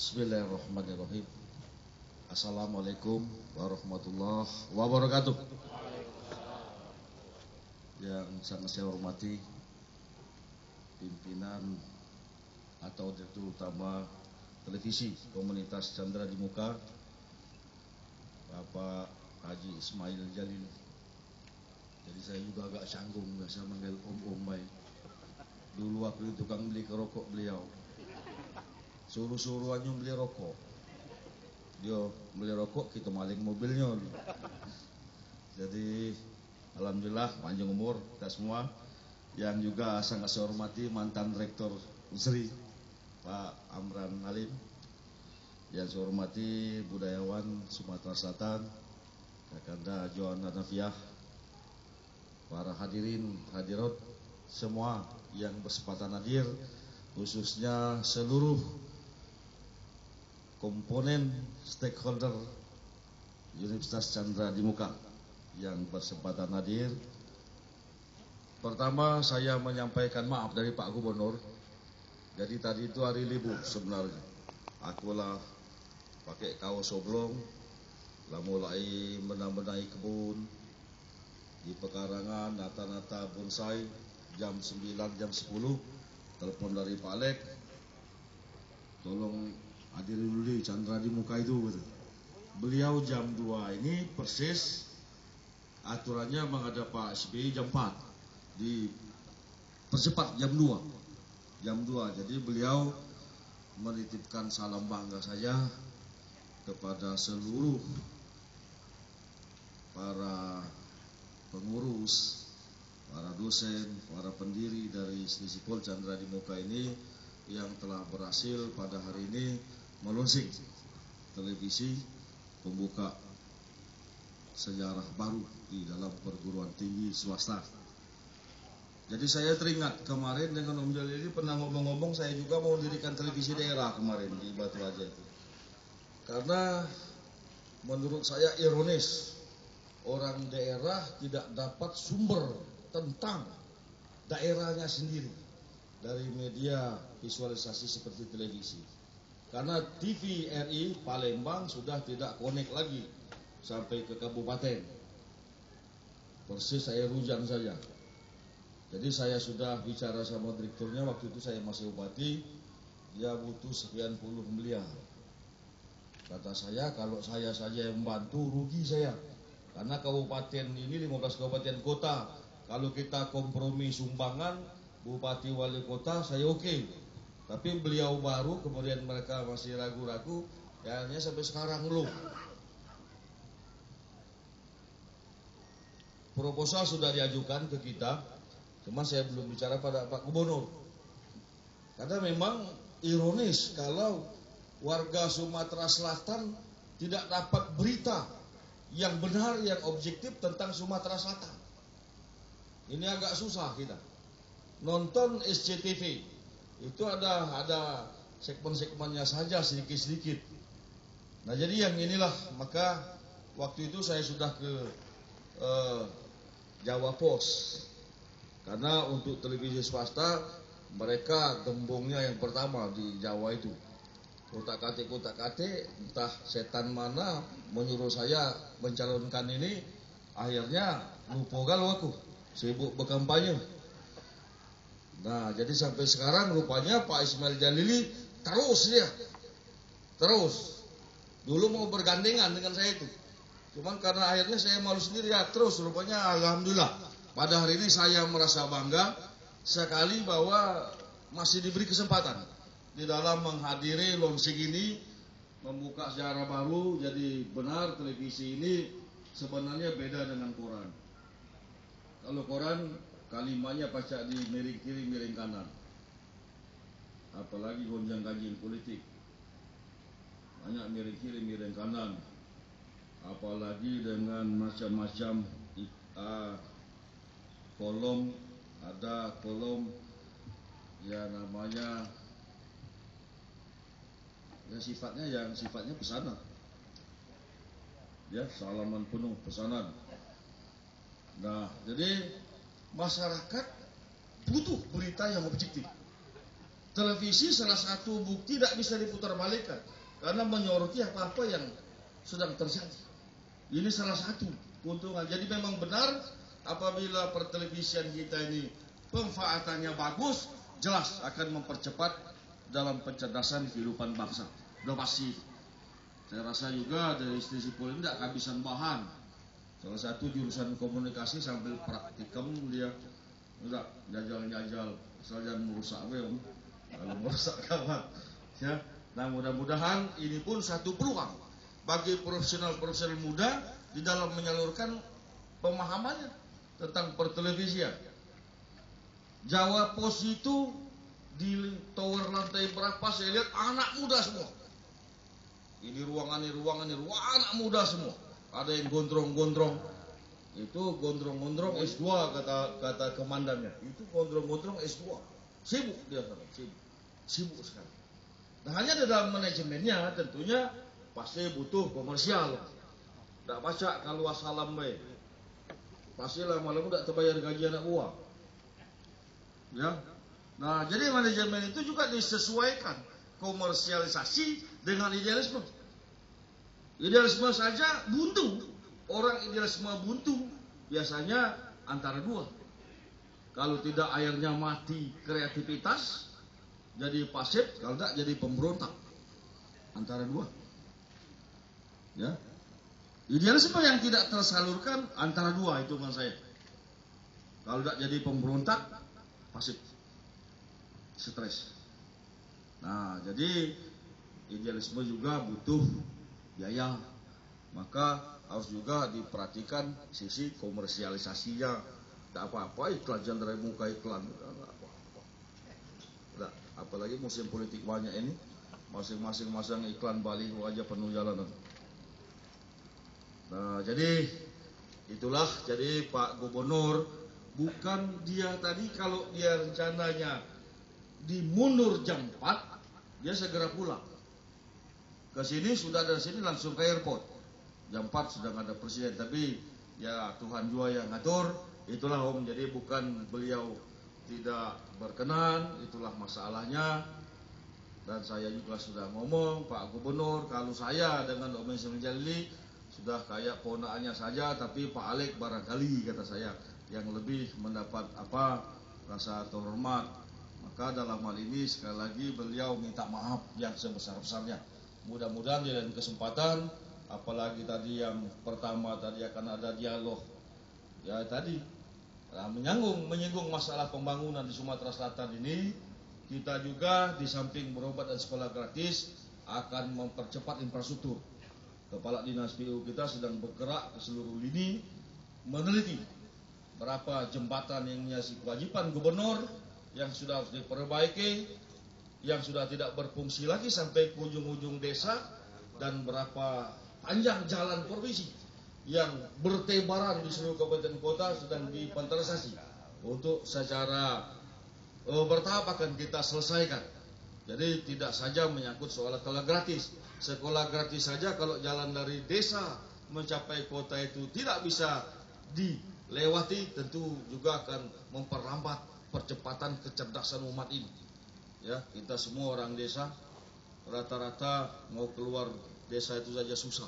Bismillahirrahmanirrahim. Assalamualaikum warahmatullahi wabarakatuh. Yang sangat saya hormati pimpinan atau direktur utama televisi komunitas Chandra di Muka, Bapak Haji Ismail Jalil. Jadi saya juga agak canggung biasa manggil om-om baik. Dulu waktu itu tukang beli kerokok beliau, suruh-suruh anjung beli rokok. Dia beli rokok, kita maling mobilnya. Jadi alhamdulillah panjang umur kita semua. Yang juga sangat saya hormati mantan rektor Unsri Pak Amran Halim. Yang saya hormati budayawan Sumatera Selatan Kakanda Johan Hanafiah, para hadirin hadirat semua yang bersempatan hadir, khususnya seluruh komponen stakeholder Universitas Chandra di Muka yang bersempatan hadir. Pertama saya menyampaikan maaf dari Pak Gubernur. Jadi tadi itu hari libur sebenarnya. Akulah pakai kaos oblong, lah mulai menambanai kebun di pekarangan, nata-nata bonsai. Jam 9, jam 10 telepon dari Pak Lek, tolong hadiri dulu di Chandra di Muka itu. Beliau jam 2 ini persis aturannya menghadap Pak SBY jam 4, dipercepat jam 2. Jadi beliau menitipkan salam bangga saya kepada seluruh para pengurus, para dosen, para pendiri dari Snisipol Chandra di Muka ini yang telah berhasil pada hari ini melunching televisi pembuka sejarah baru di dalam perguruan tinggi swasta. Jadi saya teringat kemarin dengan Om Jalil ini pernah ngomong-ngomong, saya juga mau mendirikan televisi daerah kemarin di Batu Raja itu. Karena menurut saya ironis, orang daerah tidak dapat sumber tentang daerahnya sendiri dari media visualisasi seperti televisi. Karena TV RI Palembang sudah tidak connect lagi sampai ke kabupaten. Persis saya rujang saja. Jadi saya sudah bicara sama direkturnya, waktu itu saya masih bupati, dia butuh sekian puluh miliar. Kata saya, kalau saya saja yang membantu rugi saya. Karena kabupaten ini 15 kabupaten kota. Kalau kita kompromi sumbangan bupati wali kota saya oke. Tapi beliau baru, kemudian mereka masih ragu-ragu, ya hanya sampai sekarang loh. Proposal sudah diajukan ke kita, cuma saya belum bicara pada Pak Gubernur. Karena memang ironis kalau warga Sumatera Selatan tidak dapat berita yang benar, yang objektif tentang Sumatera Selatan. Ini agak susah kita. Nonton SCTV itu ada segmen-segmennya saja sedikit-sedikit. Nah jadi yang inilah, maka waktu itu saya sudah ke Jawa Pos. Karena untuk televisi swasta mereka gembongnya yang pertama di Jawa itu. Kotak-katik, entah setan mana menyuruh saya mencalonkan ini, akhirnya lupa kalau aku sibuk berkampanye. Nah jadi sampai sekarang rupanya Pak Ismail Jalili terus dulu mau bergandengan dengan saya itu, cuman karena akhirnya saya malu sendiri ya terus. Rupanya alhamdulillah pada hari ini saya merasa bangga sekali bahwa masih diberi kesempatan di dalam menghadiri launching ini, membuka sejarah baru. Jadi benar televisi ini sebenarnya beda dengan koran. Kalau koran kalimatnya pacak di miring kiri miring kanan, apalagi gonjang ganjing politik banyak miring kiri miring kanan, apalagi dengan macam-macam kolom. Ada kolom ya namanya ya sifatnya pesanan, ya salaman penuh pesanan. Nah jadi masyarakat butuh berita yang objektif. televisi salah satu bukti tidak bisa diputar balikan karena menyoroti apa-apa yang sedang terjadi. Ini salah satu keuntungan. Jadi memang benar apabila pertelevisian kita ini pemanfaatannya bagus, jelas akan mempercepat dalam pencerdasan kehidupan bangsa. Sudah pasti. Saya rasa juga dari institusi Polri tidak kehabisan bahan. Salah satu jurusan komunikasi sambil praktikum dia udah jajal-jajal, asal jangan merusak kalau merusak kawan. Ya, nah mudah-mudahan ini pun satu peluang bagi profesional-profesional muda di dalam menyalurkan pemahamannya tentang pertelevisian. Jawa Pos itu di tower lantai berapa saya lihat anak muda semua. Ini ruangan anak muda semua. Ada yang gondrong-gondrong. Itu gondrong-gondrong S2 kata komandannya. Itu gondrong-gondrong S2. Sibuk dia sana, sibuk sekali. Nah, hanya dalam manajemennya tentunya pasti butuh komersial. Tidak baca kalau wassalam baik. Pasti lama-lama tidak terbayar gaji anak buah. Ya. Nah, jadi manajemen itu juga disesuaikan komersialisasi dengan idealisme. Idealisme saja buntu. Orang idealisme buntu biasanya antara dua. Kalau tidak airnya mati kreativitas, jadi pasif, kalau tidak jadi pemberontak. Antara dua. Ya. Idealisme yang tidak tersalurkan antara dua itu menurut saya. Kalau tidak jadi pemberontak, pasif. Stres. Nah, jadi idealisme juga butuh biaya. Maka harus juga diperhatikan sisi komersialisasinya. Tidak apa-apa iklan Chandra Muka iklan. Tidak apa-apa. Tidak. Apalagi musim politik banyak ini. Masing-masing masang iklan baliho aja penuh jalanan. Nah, jadi itulah. Jadi Pak Gubernur bukan dia tadi kalau dia rencananya dimundur jam 4, dia segera pulang. Ke sini sudah dari sini langsung ke airport. Jam 4 sudah ada presiden, tapi ya Tuhan juga yang ngatur. Itulah Om, jadi bukan beliau tidak berkenan, itulah masalahnya. Dan saya juga sudah ngomong, Pak Gubernur, kalau saya dengan Om Ismail Jalili sudah kayak ponakannya saja, tapi Pak Alek barangkali kata saya yang lebih mendapat rasa terhormat. Maka dalam hal ini sekali lagi beliau minta maaf yang sebesar-besarnya. Mudah-mudahan di lain kesempatan, apalagi tadi yang pertama tadi akan ada dialog. Ya tadi menyinggung masalah pembangunan di Sumatera Selatan ini, kita juga di samping berobat dan sekolah gratis akan mempercepat infrastruktur. Kepala Dinas PU kita sedang bergerak ke seluruh lini meneliti berapa jembatan yang menjadi kewajiban gubernur yang sudah harus diperbaiki, yang sudah tidak berfungsi lagi sampai ke ujung-ujung desa, dan berapa panjang jalan provinsi yang bertebaran di seluruh kabupaten kota sedang diinventarisasi untuk secara bertahap akan kita selesaikan. Jadi tidak saja menyangkut soal sekolah gratis. Sekolah gratis saja kalau jalan dari desa mencapai kota itu tidak bisa dilewati, tentu juga akan memperlambat percepatan kecerdasan umat ini. Ya, kita semua orang desa, rata-rata mau keluar desa itu saja susah.